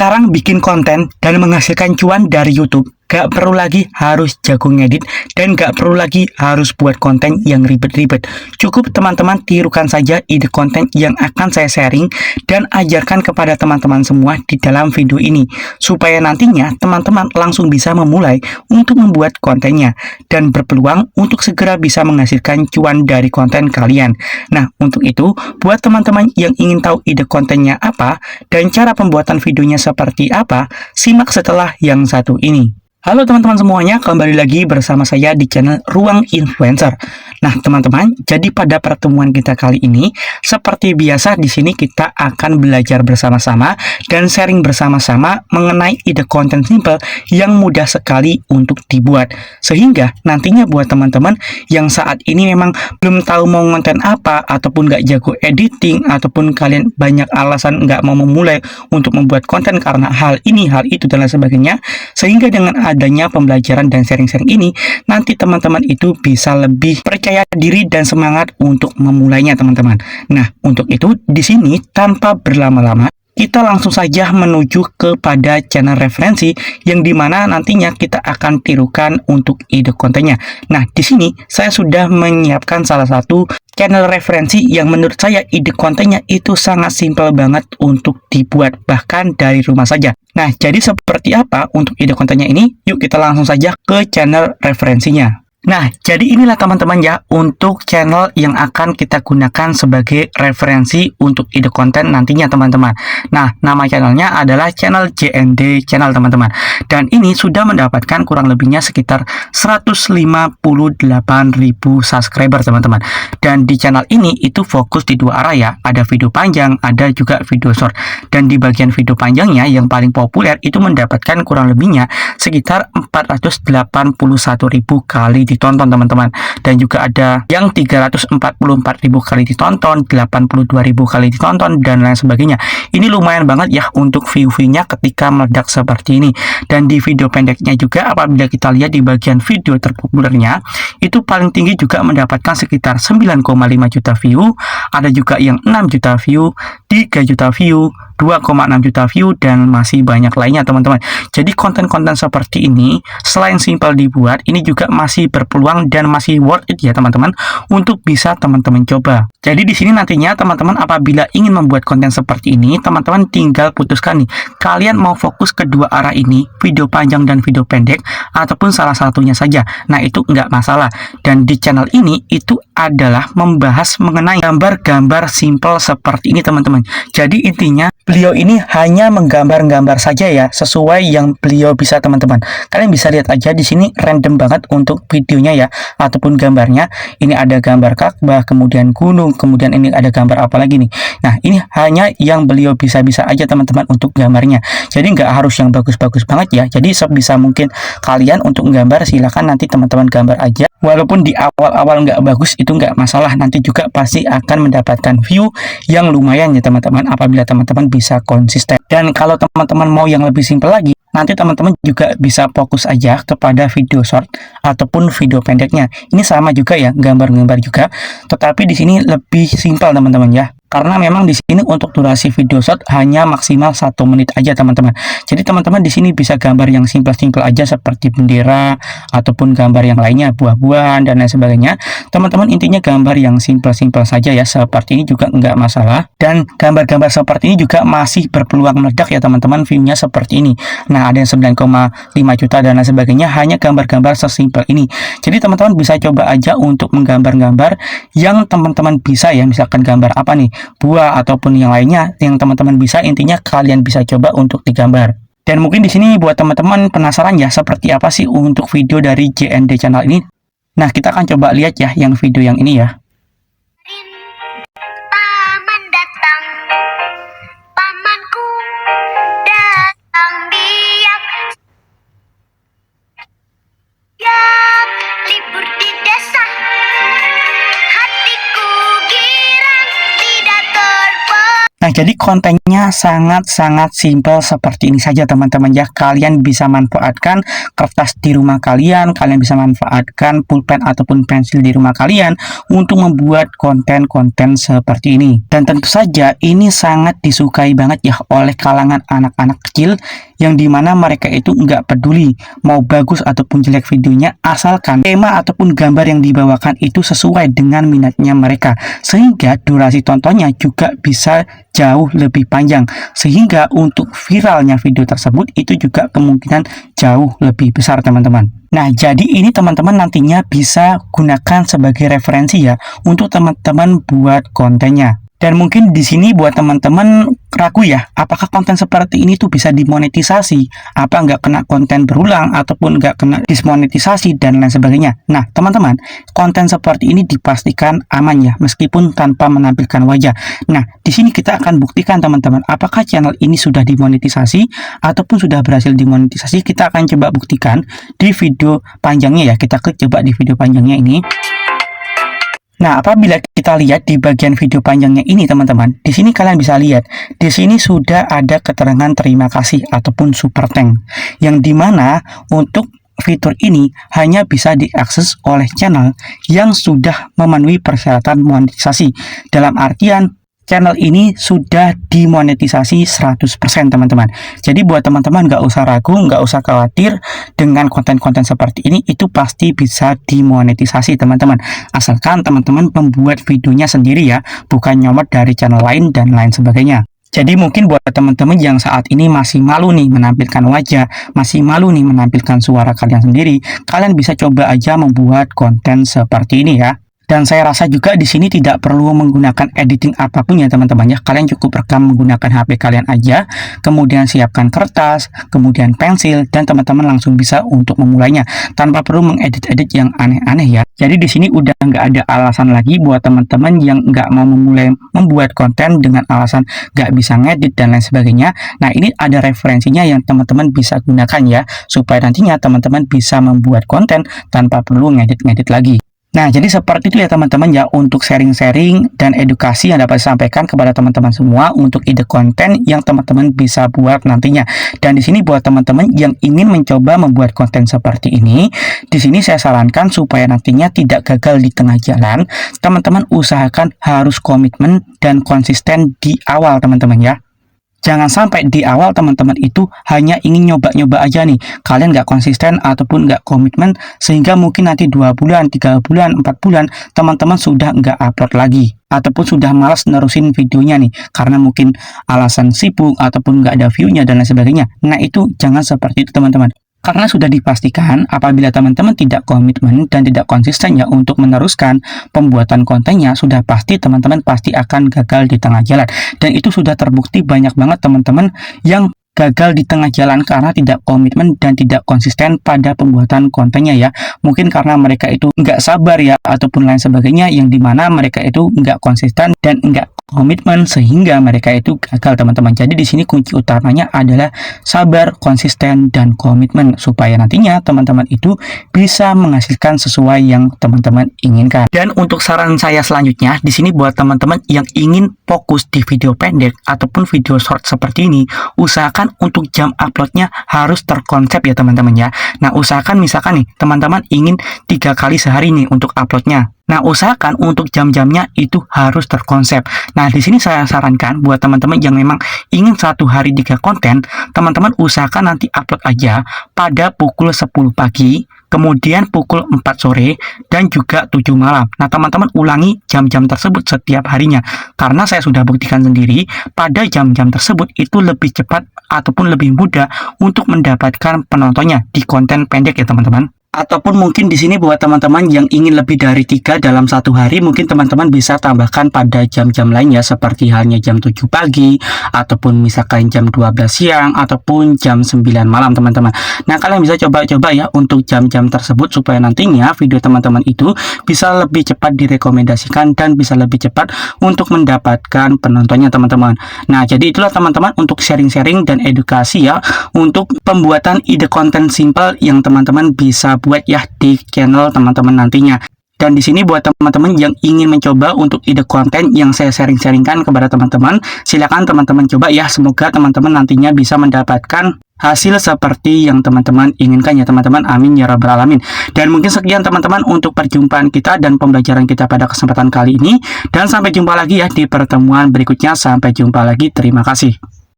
Sekarang bikin konten dan menghasilkan cuan dari YouTube, gak perlu lagi harus jago ngedit dan gak perlu lagi harus buat konten yang ribet-ribet. Cukup teman-teman tirukan saja ide konten yang akan saya sharing dan ajarkan kepada teman-teman semua di dalam video ini, supaya nantinya teman-teman langsung bisa memulai untuk membuat kontennya dan berpeluang untuk segera bisa menghasilkan cuan dari konten kalian. Nah, untuk itu, buat teman-teman yang ingin tahu ide kontennya apa dan cara pembuatan videonya seperti apa, simak setelah yang satu ini. Halo teman-teman semuanya, kembali lagi bersama saya di channel Ruang Influencer. Nah, teman-teman, jadi pada pertemuan kita kali ini, seperti biasa di sini kita akan belajar bersama-sama dan sharing bersama-sama mengenai ide konten simple yang mudah sekali untuk dibuat. Sehingga nantinya buat teman-teman yang saat ini memang belum tahu mau konten apa, ataupun nggak jago editing, ataupun kalian banyak alasan nggak mau memulai untuk membuat konten karena hal ini, hal itu, dan lain sebagainya, sehingga dengan adanya pembelajaran dan sharing-sharing ini, nanti teman-teman itu bisa lebih percaya diri dan semangat untuk memulainya, teman-teman. Nah, untuk itu di sini tanpa berlama-lama kita langsung saja menuju kepada channel referensi yang dimana nantinya kita akan tirukan untuk ide kontennya. Nah, di sini saya sudah menyiapkan salah satu channel referensi yang menurut saya ide kontennya itu sangat simpel banget untuk dibuat, bahkan dari rumah saja. Nah, jadi seperti apa untuk ide kontennya ini? Yuk kita langsung saja ke channel referensinya. Nah, jadi inilah teman-teman ya untuk channel yang akan kita gunakan sebagai referensi untuk ide konten nantinya, teman-teman. Nah, nama channelnya adalah channel JND Channel, teman-teman. Dan ini sudah mendapatkan kurang lebihnya sekitar 158.000 subscriber, teman-teman. Dan di channel ini itu fokus di dua arah ya. Ada video panjang, ada juga video short. Dan di bagian video panjangnya yang paling populer itu mendapatkan kurang lebihnya sekitar 481.000 kali ditonton, teman-teman. Dan juga ada yang 344.000 kali ditonton, 82.000 kali ditonton, dan lain sebagainya. Ini lumayan banget ya untuk view-nya ketika meledak seperti ini. Dan di video pendeknya juga, apabila kita lihat di bagian video terpopulernya, itu paling tinggi juga mendapatkan sekitar 9,5 juta view, ada juga yang 6 juta view, 3 juta view, 2,6 juta view, dan masih banyak lainnya, teman-teman. Jadi konten-konten seperti ini selain simpel dibuat, ini juga masih berpeluang dan masih worth it ya, teman-teman, untuk bisa teman-teman coba. Jadi di sini nantinya teman-teman apabila ingin membuat konten seperti ini, teman-teman tinggal putuskan nih, kalian mau fokus kedua arah ini, video panjang dan video pendek, ataupun salah satunya saja. Nah, itu nggak masalah. Dan di channel ini itu adalah membahas mengenai gambar-gambar simple seperti ini, teman-teman. Jadi intinya beliau ini hanya menggambar-gambar saja ya, sesuai yang beliau bisa, teman-teman. Kalian bisa lihat aja di sini random banget untuk videonya ya, ataupun gambarnya. Ini ada gambar Ka'bah, kemudian gunung, kemudian ini ada gambar apa lagi nih. Nah, ini hanya yang beliau bisa-bisa aja, teman-teman, untuk gambarnya. Jadi nggak harus yang bagus-bagus banget ya. Jadi sebisa mungkin kalian untuk gambar, silahkan nanti teman-teman gambar aja. Walaupun di awal-awal nggak bagus, itu nggak masalah. Nanti juga pasti akan mendapatkan view yang lumayan ya, teman-teman, apabila teman-teman bisa konsisten. Dan kalau teman-teman mau yang lebih simpel lagi, nanti teman-teman juga bisa fokus aja kepada video short ataupun video pendeknya. Ini sama juga ya, gambar-gambar juga, tetapi di sini lebih simpel, teman-teman ya. Karena memang di sini untuk durasi video short hanya maksimal 1 menit aja, teman-teman. Jadi teman-teman di sini bisa gambar yang simpel-simpel aja seperti bendera ataupun gambar yang lainnya, buah-buahan dan lain sebagainya. Teman-teman intinya gambar yang simpel-simpel saja ya, seperti ini juga nggak masalah. Dan gambar-gambar seperti ini juga masih berpeluang meledak ya, teman-teman, view-nya seperti ini. Nah, ada yang 9,5 juta dan lain sebagainya, hanya gambar-gambar sesimpel ini. Jadi teman-teman bisa coba aja untuk menggambar-gambar yang teman-teman bisa ya, misalkan gambar apa nih, buah ataupun yang lainnya yang teman-teman bisa, intinya kalian bisa coba untuk digambar. Dan mungkin di sini buat teman-teman penasaran ya seperti apa sih untuk video dari JND Channel ini. Nah, kita akan coba lihat ya yang video yang ini ya. Paman datang, pamanku datang biak, libur di desa, hatiku girang tidak terbang. Nah, jadi kontennya sangat-sangat simpel seperti ini saja teman-teman ya. Kalian bisa manfaatkan kertas di rumah kalian, kalian bisa manfaatkan pulpen ataupun pensil di rumah kalian untuk membuat konten-konten seperti ini. Dan tentu saja ini sangat disukai banget ya oleh kalangan anak-anak kecil, yang dimana mereka itu nggak peduli mau bagus ataupun jelek videonya, asalkan tema ataupun gambar yang dibawakan itu sesuai dengan minatnya mereka, sehingga durasi tontonnya juga bisa jauh lebih panjang, sehingga untuk viralnya video tersebut itu juga kemungkinan jauh lebih besar teman-teman. Nah, jadi ini teman-teman nantinya bisa gunakan sebagai referensi ya untuk teman-teman buat kontennya. Dan mungkin di sini buat teman-teman ragu ya, apakah konten seperti ini tuh bisa dimonetisasi? Apa nggak kena konten berulang ataupun nggak kena dismonetisasi dan lain sebagainya? Nah, teman-teman, konten seperti ini dipastikan aman ya, meskipun tanpa menampilkan wajah. Nah, di sini kita akan buktikan teman-teman, apakah channel ini sudah dimonetisasi ataupun sudah berhasil dimonetisasi. Kita akan coba buktikan di video panjangnya ya. Kita klik coba di video panjangnya ini. Nah, apabila kita lihat di bagian video panjangnya ini teman-teman, di sini kalian bisa lihat, di sini sudah ada keterangan terima kasih ataupun super thank, yang dimana untuk fitur ini hanya bisa diakses oleh channel yang sudah memenuhi persyaratan monetisasi. Dalam artian channel ini sudah dimonetisasi 100% teman-teman. Jadi buat teman-teman nggak usah ragu, nggak usah khawatir dengan konten-konten seperti ini, itu pasti bisa dimonetisasi teman-teman. Asalkan teman-teman membuat videonya sendiri ya, bukan nyomot dari channel lain dan lain sebagainya. Jadi mungkin buat teman-teman yang saat ini masih malu nih menampilkan wajah, masih malu nih menampilkan suara kalian sendiri, kalian bisa coba aja membuat konten seperti ini ya. Dan saya rasa juga di sini tidak perlu menggunakan editing apapun ya teman-teman ya. Kalian cukup rekam menggunakan HP kalian aja, kemudian siapkan kertas, kemudian pensil, dan teman-teman langsung bisa untuk memulainya tanpa perlu mengedit-edit yang aneh-aneh ya. Jadi di sini udah nggak ada alasan lagi buat teman-teman yang nggak mau memulai membuat konten dengan alasan nggak bisa ngedit dan lain sebagainya. Nah, ini ada referensinya yang teman-teman bisa gunakan ya, supaya nantinya teman-teman bisa membuat konten tanpa perlu ngedit-ngedit lagi. Nah, jadi seperti itu ya teman-teman ya, untuk sharing-sharing dan edukasi yang dapat disampaikan kepada teman-teman semua untuk ide konten yang teman-teman bisa buat nantinya. Dan di sini buat teman-teman yang ingin mencoba membuat konten seperti ini, di sini saya sarankan supaya nantinya tidak gagal di tengah jalan, teman-teman usahakan harus komitmen dan konsisten di awal teman-teman ya. Jangan sampai di awal teman-teman itu hanya ingin nyoba-nyoba aja nih. Kalian nggak konsisten ataupun nggak komitmen, sehingga mungkin nanti 2 bulan, 3 bulan, 4 bulan, teman-teman sudah nggak upload lagi. Ataupun sudah malas nerusin videonya nih, karena mungkin alasan sibuk ataupun nggak ada view-nya dan lain sebagainya. Nah, itu jangan seperti itu teman-teman. Karena sudah dipastikan apabila teman-teman tidak komitmen dan tidak konsisten ya untuk meneruskan pembuatan kontennya, sudah pasti teman-teman pasti akan gagal di tengah jalan. Dan itu sudah terbukti banyak banget teman-teman yang gagal di tengah jalan karena tidak komitmen dan tidak konsisten pada pembuatan kontennya ya. Mungkin karena mereka itu nggak sabar ya ataupun lain sebagainya, yang dimana mereka itu nggak konsisten dan nggak komitmen sehingga mereka itu gagal teman-teman. Jadi di sini kunci utamanya adalah sabar, konsisten, dan komitmen supaya nantinya teman-teman itu bisa menghasilkan sesuai yang teman-teman inginkan. Dan untuk saran saya selanjutnya di sini buat teman-teman yang ingin fokus di video pendek ataupun video short seperti ini, usahakan untuk jam uploadnya harus terkonsep ya teman-teman ya. Nah, usahakan misalkan nih teman-teman ingin 3 kali sehari nih untuk uploadnya. Nah, usahakan untuk jam-jamnya itu harus terkonsep. Nah, di sini saya sarankan buat teman-teman yang memang ingin 1 hari 3 konten, teman-teman usahakan nanti upload aja pada pukul 10 pagi, kemudian pukul 4 sore, dan juga 7 malam. Nah, teman-teman ulangi jam-jam tersebut setiap harinya. Karena saya sudah buktikan sendiri, pada jam-jam tersebut itu lebih cepat ataupun lebih mudah untuk mendapatkan penontonnya di konten pendek ya teman-teman. Ataupun mungkin di sini buat teman-teman yang ingin lebih dari 3 dalam 1 hari, mungkin teman-teman bisa tambahkan pada jam-jam lainnya seperti halnya jam 7 pagi ataupun misalkan jam 12 siang ataupun jam 9 malam teman-teman. Nah, kalian bisa coba-coba ya untuk jam-jam tersebut supaya nantinya video teman-teman itu bisa lebih cepat direkomendasikan dan bisa lebih cepat untuk mendapatkan penontonnya teman-teman. Nah, jadi itulah teman-teman untuk sharing-sharing dan edukasi ya untuk pembuatan ide konten simpel yang teman-teman bisa buat ya di channel teman-teman nantinya. Dan di sini buat teman-teman yang ingin mencoba untuk ide konten yang saya sharing-sharingkan kepada teman-teman, silakan teman-teman coba ya. Semoga teman-teman nantinya bisa mendapatkan hasil seperti yang teman-teman inginkan ya teman-teman. Amin ya rabbal alamin. Dan mungkin sekian teman-teman untuk perjumpaan kita dan pembelajaran kita pada kesempatan kali ini. Dan sampai jumpa lagi ya di pertemuan berikutnya. Sampai jumpa lagi. Terima kasih.